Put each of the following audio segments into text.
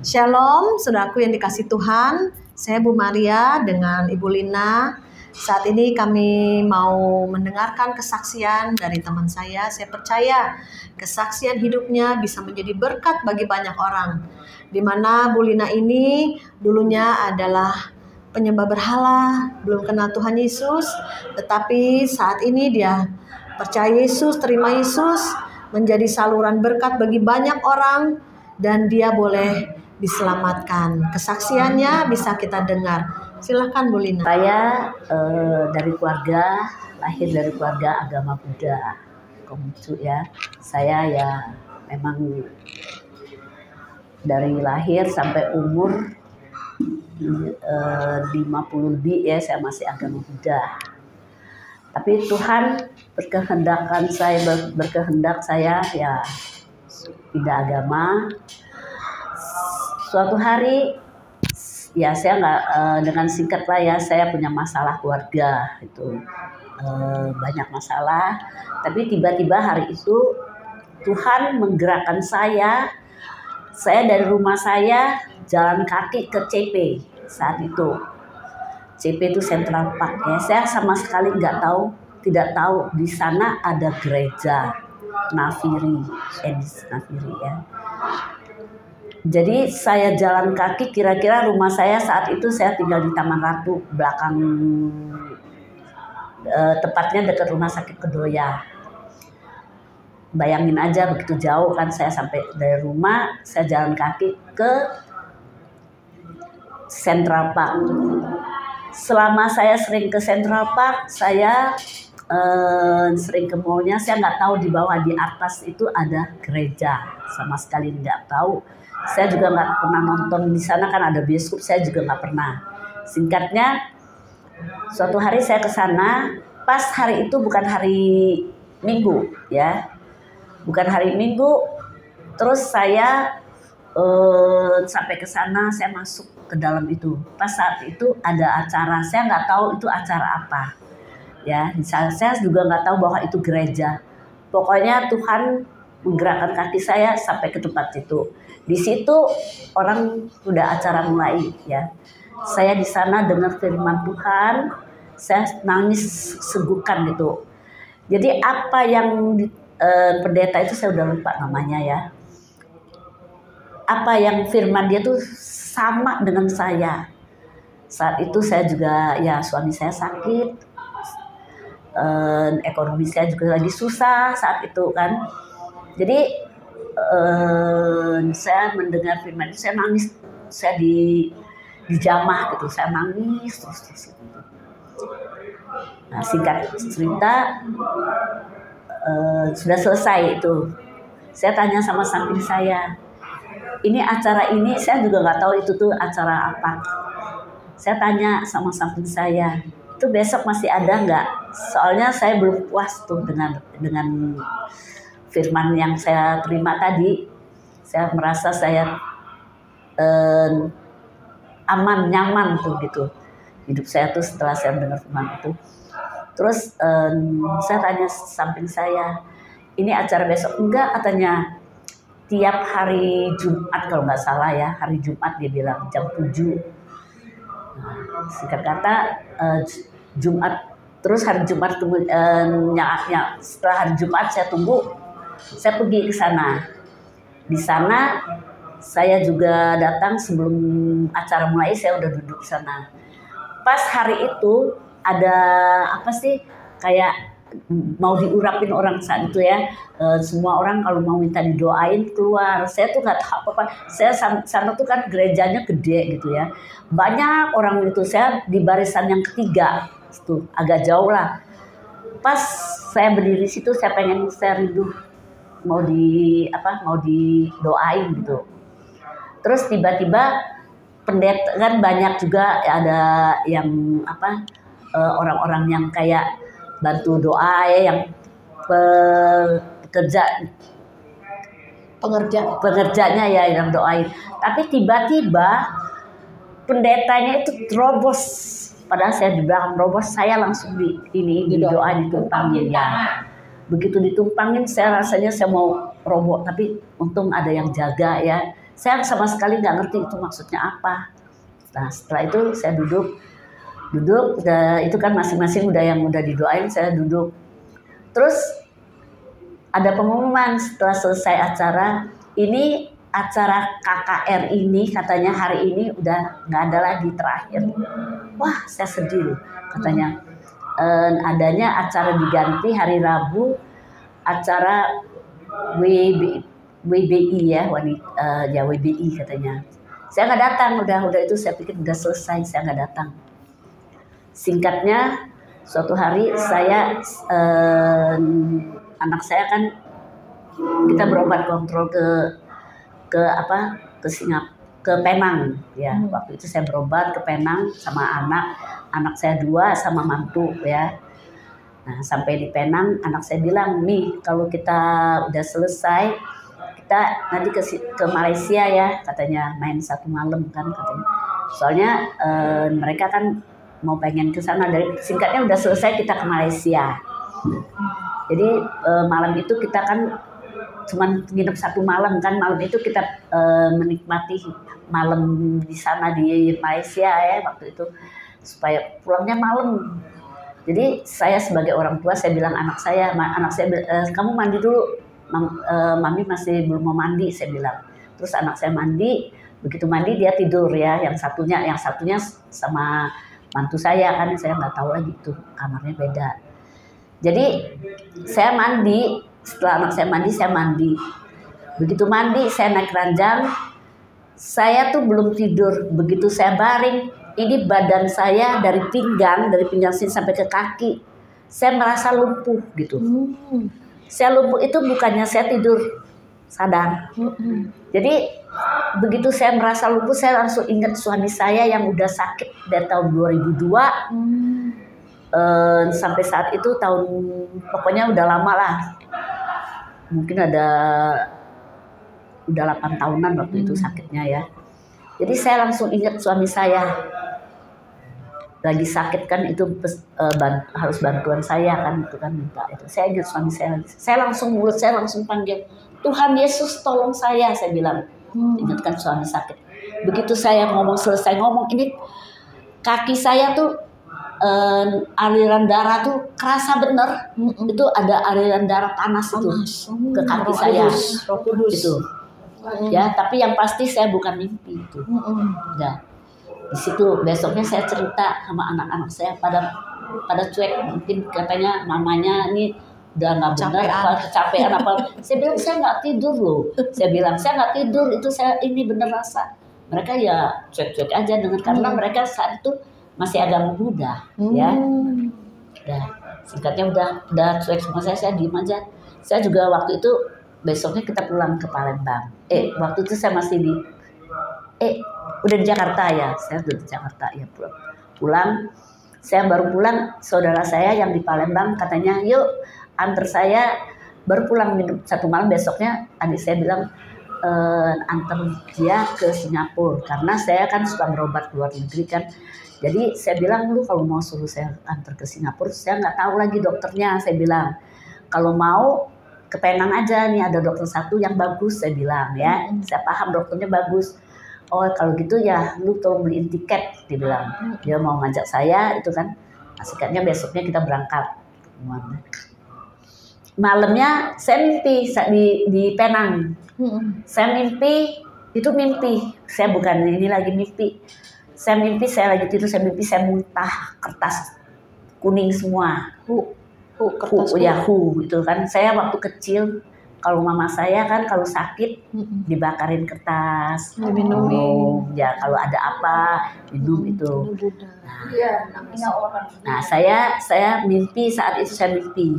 Shalom, saudaraku yang dikasih Tuhan. Saya Bu Maria dengan Ibu Lina. Saat ini kami mau mendengarkan kesaksian dari teman saya. Saya percaya kesaksian hidupnya bisa menjadi berkat bagi banyak orang. Di mana Bu Lina ini dulunya adalah penyembah berhala, belum kenal Tuhan Yesus, tetapi saat ini dia percaya Yesus, terima Yesus, menjadi saluran berkat bagi banyak orang, dan dia boleh diselamatkan. Kesaksiannya bisa kita dengar. Silakan Bu Lina. Saya lahir dari keluarga agama Buddha, Konghucu ya. Saya ya memang dari lahir sampai umur 50 lebih ya, saya masih agama Buddha. Tapi Tuhan berkehendak saya ya pindah agama. Suatu hari ya saya nggak, dengan singkat lah ya, saya punya masalah keluarga itu, banyak masalah. Tapi tiba-tiba hari itu Tuhan menggerakkan saya dari rumah saya jalan kaki ke CP saat itu. CP itu Central Park ya. Saya sama sekali tidak tahu di sana ada gereja Nafiri ya. Jadi saya jalan kaki, kira-kira rumah saya saat itu saya tinggal di Taman Ratu belakang, tepatnya dekat rumah sakit Kedoya. Bayangin aja begitu jauh kan, saya sampai dari rumah, saya jalan kaki ke Central Park. Selama saya sering ke Central Park, saya sering ke mallnya, saya nggak tahu di bawah di atas itu ada gereja, sama sekali nggak tahu. Saya juga nggak pernah nonton di sana, kan ada bioskop, saya juga nggak pernah. Singkatnya, suatu hari saya ke sana, pas hari itu bukan hari Minggu ya, bukan hari Minggu. Terus saya sampai ke sana, saya masuk ke dalam itu. Pas saat itu ada acara, saya nggak tahu itu acara apa ya. Saya juga nggak tahu bahwa itu gereja. Pokoknya Tuhan menggerakkan kaki saya sampai ke tempat itu. Di situ orang udah acara mulai ya. Saya di sana dengar firman Tuhan, saya nangis segukan gitu. Jadi apa yang pendeta itu saya udah lupa namanya ya. Apa yang firman dia tuh sama dengan saya. Saat itu saya juga ya, suami saya sakit, ekonomi saya juga lagi susah saat itu kan. Jadi saya mendengar firman itu, saya nangis, saya dijamah gitu, saya nangis terus gitu. Nah, singkat cerita, sudah selesai itu, saya tanya sama samping saya, ini acara ini saya juga nggak tahu itu tuh acara apa. Saya tanya sama samping saya, itu besok masih ada nggak? Soalnya saya belum puas tuh dengan firman yang saya terima tadi. Saya merasa saya aman, nyaman tuh gitu. Hidup saya tuh setelah saya mendengar firman itu. Terus saya tanya samping saya, ini acara besok? Enggak, katanya tiap hari Jumat kalau nggak salah ya, hari Jumat dia bilang jam 7. Nah, singkat kata Jumat, terus hari Jumat setelah hari Jumat saya tunggu. Saya pergi ke sana. Di sana saya juga datang sebelum acara mulai, saya udah duduk di sana. Pas hari itu ada apa sih, kayak mau diurapin orang saat itu ya. Semua orang kalau mau minta didoain keluar. Saya tuh nggak tahu apa-apa. Saya sana tuh kan gerejanya gede gitu ya. Banyak orang itu, saya di barisan yang ketiga, tuh agak jauh lah. Pas saya berdiri situ, saya rindu mau didoain gitu. Terus tiba-tiba pendeta kan banyak juga, ada yang orang-orang yang kayak bantu doa ya, yang pengerjanya ya yang doain. Tapi tiba-tiba pendetanya itu terobos, padahal saya di belakang robos, saya langsung didoain, ditumpangin ya. Begitu ditumpangin, saya rasanya saya mau roboh, tapi untung ada yang jaga ya. Saya sama sekali nggak ngerti itu maksudnya apa. Nah setelah itu saya duduk, udah itu kan masing-masing udah didoain, saya duduk. Terus ada pengumuman setelah selesai acara, ini acara KKR ini katanya hari ini udah nggak ada lagi, terakhir. Wah saya sedih katanya. Adanya acara diganti hari Rabu, acara WBI ya, ya WBI katanya. Saya nggak datang, udah itu saya pikir udah selesai, saya nggak datang. Singkatnya, suatu hari saya anak saya kan kita berobat kontrol ke Penang ya. Waktu itu saya berobat ke Penang sama anak saya 2 sama mantu ya. Nah sampai di Penang anak saya bilang, nih kalau kita udah selesai kita nanti ke Malaysia ya katanya, main 1 malam kan katanya. Soalnya mereka kan mau pengen ke sana, dari singkatnya udah selesai kita ke Malaysia. Jadi malam itu kita kan cuman nginep 1 malam kan, malam itu kita menikmati malam di sana di Malaysia ya waktu itu, supaya pulangnya malam. Jadi saya sebagai orang tua saya bilang anak saya kamu mandi dulu, mami masih belum mau mandi, saya bilang. Terus anak saya mandi, begitu mandi dia tidur ya, yang satunya sama mantu saya kan, saya nggak tahu lagi itu kamarnya beda. Jadi saya mandi, setelah anak saya mandi, begitu mandi saya naik ranjang, saya tuh belum tidur, begitu saya baring, ini badan saya dari pinggang sini sampai ke kaki, saya merasa lumpuh gitu. Saya lumpuh itu bukannya saya tidur sadar. Jadi begitu saya merasa lumpuh, saya langsung ingat suami saya yang udah sakit dari tahun 2002. Sampai saat itu pokoknya udah lama lah, mungkin udah 8 tahunan waktu itu sakitnya ya. Jadi saya langsung ingat suami saya lagi sakit kan, itu harus bantuan saya kan, itu kan minta itu. Saya ingat suami saya mulut saya langsung panggil, Tuhan Yesus tolong saya bilang. Ingatkan suami sakit. Begitu saya selesai ngomong, ini kaki saya tuh aliran darah tuh kerasa bener. Itu ada aliran darah panas itu ke kaki saya. Roh Kudus itu. Ya, tapi yang pasti saya bukan mimpi itu. Ya. Di situ besoknya saya cerita sama anak-anak saya, pada cuek, mungkin katanya mamanya ini udah nggak benar, kecapean apa. Saya bilang saya nggak tidur loh. Saya bilang saya nggak tidur, itu saya ini bener rasa. Mereka ya cuek-cuek aja dengan, karena mereka saat itu masih agama Buddha ya. Udah singkatnya udah cuek sama saya diem aja. Saya juga waktu itu besoknya kita pulang ke Palembang. Waktu itu saya masih udah di Jakarta ya. Saya udah di Jakarta ya, pulang. Saya baru pulang, saudara saya yang di Palembang katanya, yuk antar saya, baru pulang 1 malam. Besoknya adik saya bilang antar dia ke Singapura, karena saya kan suka berobat luar negeri kan. Jadi saya bilang, lu kalau mau suruh saya antar ke Singapura, saya nggak tahu lagi dokternya. Saya bilang, kalau mau ke Penang aja, nih ada dokter 1 yang bagus, saya bilang ya. Saya paham dokternya bagus. Oh kalau gitu ya lu tolong beliin tiket, dia bilang. Dia mau ngajak saya itu kan. Asiknya besoknya kita berangkat. Malamnya saya mimpi di Penang. Saya mimpi, saya bukan ini lagi mimpi. Saya mimpi saya lagi tidur, saya mimpi saya muntah kertas kuning semua. Kertas itu kan. Saya waktu kecil, kalau mama saya kan kalau sakit dibakarin kertas, minum ya, kalau ada apa minum itu. Nah saya mimpi, saat itu saya mimpi.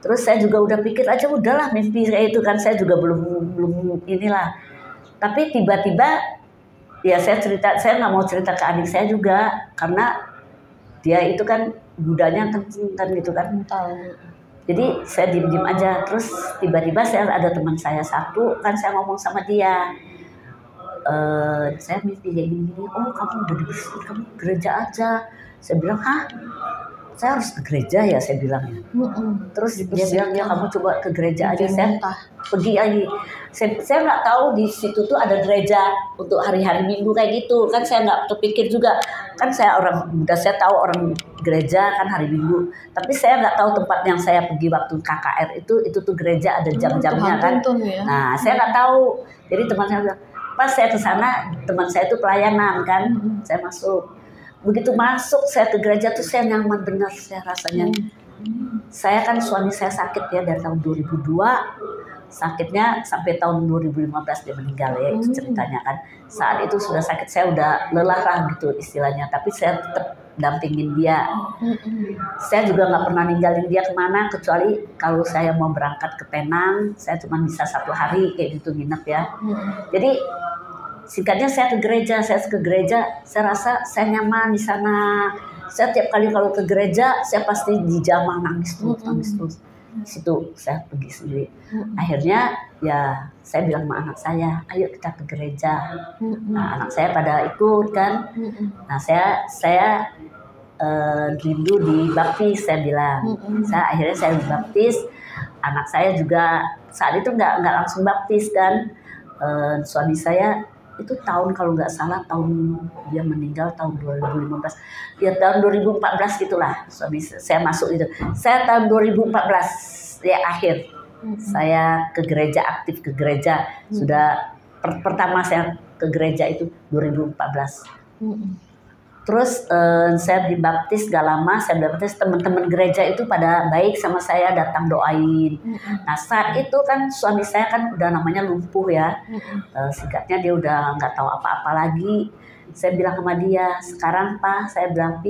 Terus saya juga udah pikir aja udahlah mimpi kayak itu kan, saya juga belum inilah. Tapi tiba-tiba ya saya nggak mau cerita ke adik saya juga, karena dia itu kan budanya kan gitu kan. Jadi saya diem aja. Terus tiba-tiba saya ada teman saya 1 kan, saya ngomong sama dia, saya mimpi kayak gini. Oh kamu udah dibersihin, kamu gereja aja. Saya bilang, hah? saya harus ke gereja ya, saya bilang. Terus dia bilang, ya kamu coba ke gereja aja. Saya pergi lagi. Saya nggak tahu di situ tuh ada gereja untuk hari-hari Minggu kayak gitu kan. Saya nggak terpikir juga kan, saya orang muda, saya tahu orang gereja kan hari Minggu, tapi saya nggak tahu tempat yang saya pergi waktu KKR itu tuh gereja ada jam-jamnya kan. Ya. Nah saya nggak tahu. Jadi teman saya bilang, pas saya ke sana, teman saya itu pelayanan kan. Saya masuk, begitu masuk saya ke gereja tuh saya nyaman benar, saya rasanya. Saya kan suami saya sakit ya dari tahun 2002. Sakitnya sampai tahun 2015 dia meninggal ya, itu ceritanya kan. Saat itu sudah sakit, saya udah lelah lah gitu istilahnya, tapi saya tetap dampingin dia. Saya juga nggak pernah ninggalin dia kemana, kecuali kalau saya mau berangkat ke Penang, saya cuma bisa 1 hari kayak gitu nginep ya. Jadi singkatnya saya ke gereja, saya rasa saya nyaman di sana. Saya tiap kali kalau ke gereja, saya pasti dijamah nangis terus. Situ saya pergi sendiri. Akhirnya ya saya bilang sama anak saya, ayo kita ke gereja. Nah, anak saya pada ikut kan. Nah saya rindu dibaptis, saya bilang. Akhirnya saya dibaptis. Anak saya juga saat itu nggak langsung baptis kan. Suami saya itu tahun kalau nggak salah tahun dia meninggal tahun 2015 ya, tahun 2014 gitulah suami saya masuk itu. Saya tahun 2014 ya akhir saya ke gereja, aktif ke gereja. Sudah pertama saya ke gereja itu 2014. Terus saya dibaptis gak lama, saya dibaptis, teman-teman gereja itu pada baik sama saya, datang doain. Nah saat itu kan suami saya kan udah namanya lumpuh ya, singkatnya dia udah nggak tahu apa-apa lagi. Saya bilang sama dia, sekarang Pak, saya bilang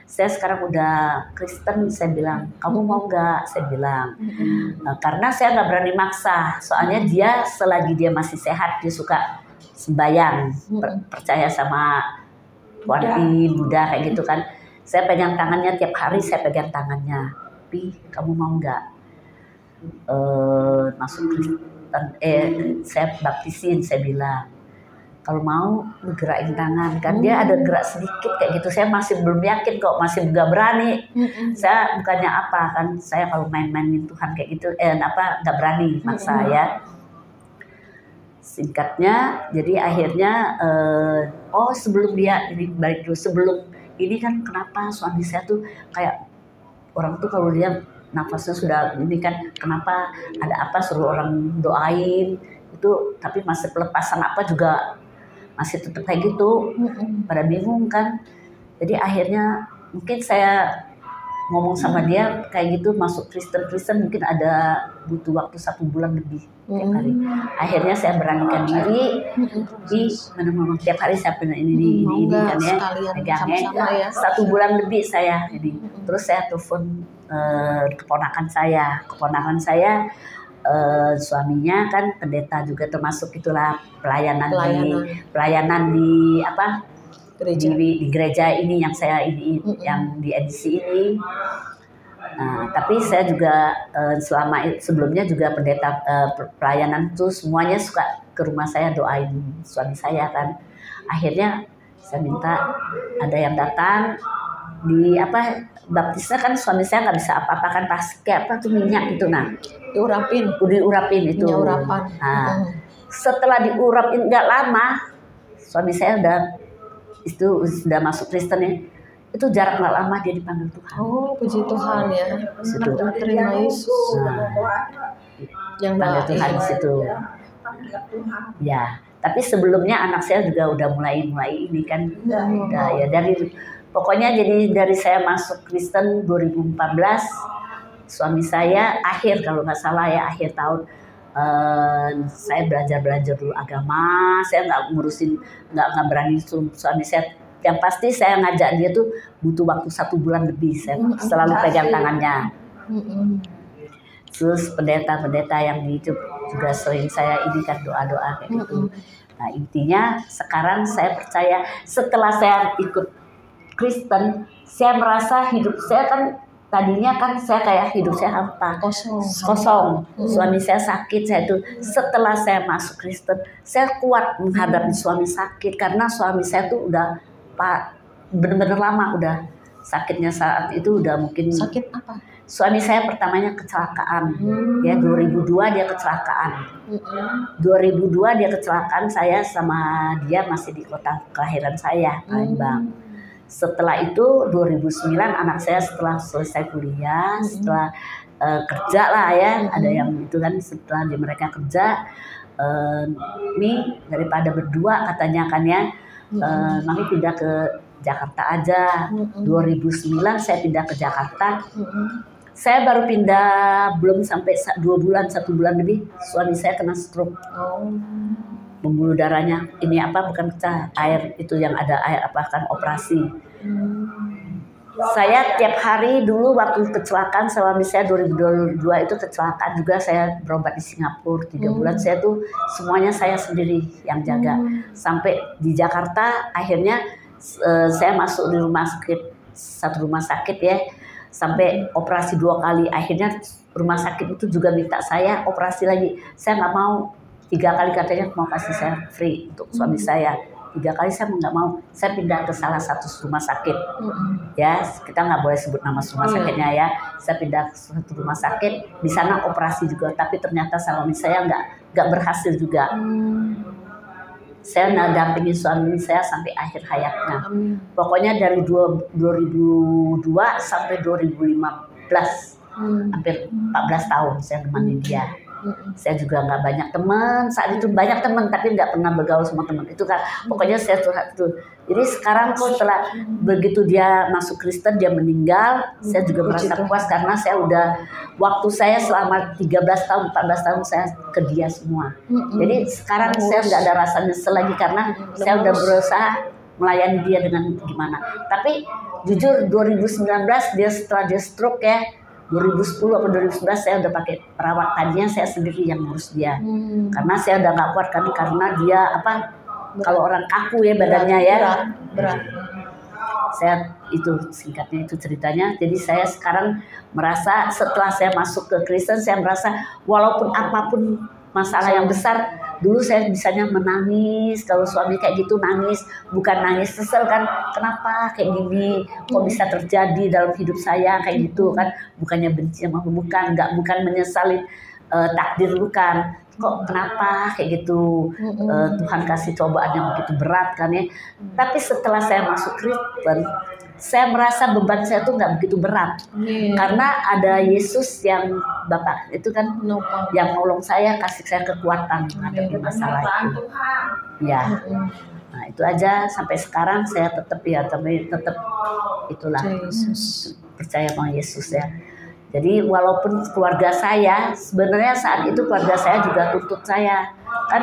saya sekarang udah Kristen, saya bilang kamu mau nggak? Saya bilang karena saya nggak berani maksa, soalnya dia selagi dia masih sehat dia suka sembahyang, percaya sama Buddha kayak gitu kan. Saya pegang tangannya tiap hari, saya pegang tangannya. Pi, kamu mau nggak masuk Kristen? Saya baptisin, saya bilang. Kalau mau gerakin tangan kan, dia ada gerak sedikit kayak gitu. Saya masih belum yakin kok, masih nggak berani. Saya bukannya apa kan, saya kalau main-mainin Tuhan kayak gitu, nggak berani maksa ya. Singkatnya, jadi akhirnya sebelum dia ini balik dulu, sebelum ini kan kenapa suami saya tuh kayak orang tuh kalau dia nafasnya sudah ini kan, kenapa ada apa suruh orang doain itu, tapi masih pelepasan apa juga masih tetap kayak gitu, pada bingung kan. Jadi akhirnya mungkin saya ngomong sama dia kayak gitu, masuk Kristen mungkin ada butuh waktu 1 bulan lebih tiap hari. Akhirnya saya beranikan diri di mana tiap hari saya pernah ini kan ya, pegangnya 1 bulan lebih saya ini. Terus saya telepon keponakan saya suaminya kan pendeta juga termasuk itulah pelayanan di apa di gereja ini yang saya yang di edisi ini. Nah, tapi saya juga sebelumnya juga pendeta pelayanan itu semuanya suka ke rumah saya doain suami saya kan. Akhirnya saya minta ada yang datang di baptisnya kan, suami saya nggak bisa apa-apa kan, pas kayak apa tuh minyak itu, nah diurapin itu. Nah, setelah diurapin nggak lama suami saya sudah masuk Kristen ya, itu jarak nggak lama dia dipanggil Tuhan. Oh, puji Tuhan ya. Terima Yesus. Yang panggil Tuhan di situ. Ya, tapi sebelumnya anak saya juga udah mulai ini kan. Udah ya pokoknya jadi dari saya masuk Kristen 2014, suami saya akhir kalau nggak salah ya, akhir tahun. Saya belajar dulu agama, saya nggak berani suami saya. Yang pasti saya ngajak dia tuh butuh waktu 1 bulan lebih, saya selalu pegang tangannya. Terus pendeta yang di YouTube juga sering saya ini kan doa kayak gitu. Nah intinya sekarang saya percaya setelah saya ikut Kristen, saya merasa hidup saya kan tadinya kan saya kayak hidup saya hampa, kosong. Suami saya sakit, saya itu setelah saya masuk Kristen, saya kuat menghadapi suami sakit karena suami saya tuh udah bener-bener lama udah sakitnya saat itu udah mungkin. Sakit apa? Suami saya pertamanya kecelakaan, ya 2002 dia kecelakaan. 2002 dia kecelakaan, saya sama dia masih di kota kelahiran saya, Palembang. Setelah itu 2009 anak saya setelah selesai kuliah, setelah kerja lah ya, ada yang itu kan setelah mereka kerja, nih daripada berdua katanya kan ya, Mami pindah ke Jakarta aja. 2009 saya pindah ke Jakarta. Saya baru pindah belum sampai 2 bulan, 1 bulan lebih, suami saya kena stroke. Pembuluh darahnya ini apa, bukan pecah, air itu yang ada air apa kan, operasi. Saya tiap hari dulu waktu kecelakaan suami saya 2022 itu kecelakaan juga, saya berobat di Singapura 3 bulan, saya tuh semuanya saya sendiri yang jaga. Sampai di Jakarta akhirnya saya masuk di rumah sakit, satu rumah sakit ya, sampai operasi 2 kali. Akhirnya rumah sakit itu juga minta saya operasi lagi. Saya nggak mau. 3 kali katanya mau kasih saya free untuk suami saya. 3 kali saya nggak mau. Saya pindah ke salah satu rumah sakit. Ya, kita nggak boleh sebut nama rumah sakitnya ya. Saya pindah ke satu rumah sakit. Di sana operasi juga, tapi ternyata suami saya nggak berhasil juga. Saya dampingin suami saya sampai akhir hayatnya. Pokoknya dari 2002 sampai 2015, hampir 14 tahun saya nemani dia. Saya juga nggak banyak teman, saat itu banyak teman tapi nggak pernah bergaul sama teman itu kan. Pokoknya saya curhat itu. Jadi sekarang setelah begitu dia masuk Kristen, dia meninggal, saya juga merasa puas karena saya udah, waktu saya selama 13 tahun, 14 tahun saya ke dia semua. Jadi sekarang saya nggak ada rasa nyesel lagi karena saya udah berusaha melayani dia dengan gimana. Tapi jujur 2019 dia setelah dia stroke ya, 2010 atau 2011 saya udah pakai perawat, tadinya saya sendiri yang ngurus dia. Karena saya udah nggak kuat kan, karena dia apa, kalau orang kaku ya badannya ya. Berat. Saya itu singkatnya itu ceritanya. Jadi saya sekarang merasa setelah saya masuk ke Kristen, saya merasa walaupun apapun masalah yang besar, dulu saya bisanya menangis, kalau suami kayak gitu nangis, bukan nangis kesel kan, kenapa kayak gini, kok bisa terjadi dalam hidup saya kayak gitu kan, bukannya benci sama bukan menyesali takdir bukan, kok kenapa kayak gitu, Tuhan kasih cobaan yang begitu berat kan ya. Tapi setelah saya masuk Kristen, saya merasa beban saya tuh nggak begitu berat, karena ada Yesus yang Bapak itu kan yang nolong saya, kasih saya kekuatan menghadapi masalah itu. Ya, nah itu aja sampai sekarang saya tetap itulah percaya sama Yesus ya. Jadi walaupun keluarga saya, sebenarnya saat itu keluarga saya juga tuntut saya, kan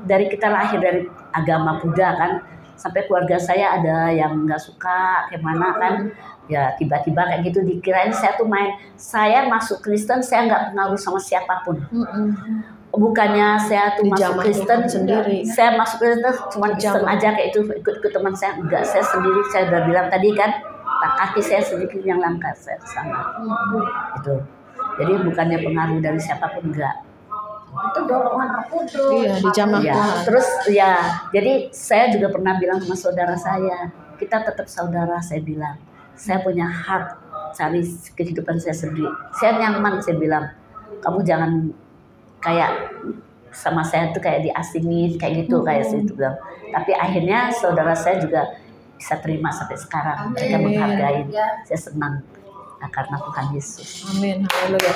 dari kita lahir dari agama Buddha kan, sampai keluarga saya ada yang nggak suka kayak mana kan, ya tiba-tiba kayak gitu dikirain saya tuh main. Saya masuk Kristen, saya nggak pengaruh sama siapapun. Bukannya saya tuh masuk Kristen sendiri, saya masuk Kristen cuma iseng aja kayak itu, ikut teman saya, enggak, saya sendiri. Saya udah bilang tadi kan, kaki saya sedikit yang langkah saya ke sana. Itu. Jadi bukannya pengaruh dari siapapun, enggak. Itu dorongan aku tuh. Iya, dijamah ya. Terus ya, jadi saya juga pernah bilang sama saudara saya, kita tetap saudara, saya bilang. Saya punya hak cari kehidupan saya sendiri. Saya nyaman, saya bilang. Kamu jangan kayak sama saya tuh kayak diasingin kayak gitu, kayak situ bilang. Tapi akhirnya saudara saya juga bisa terima sampai sekarang. Mereka menghargai. Saya senang karena Tuhan Yesus. Amin. Haleluya.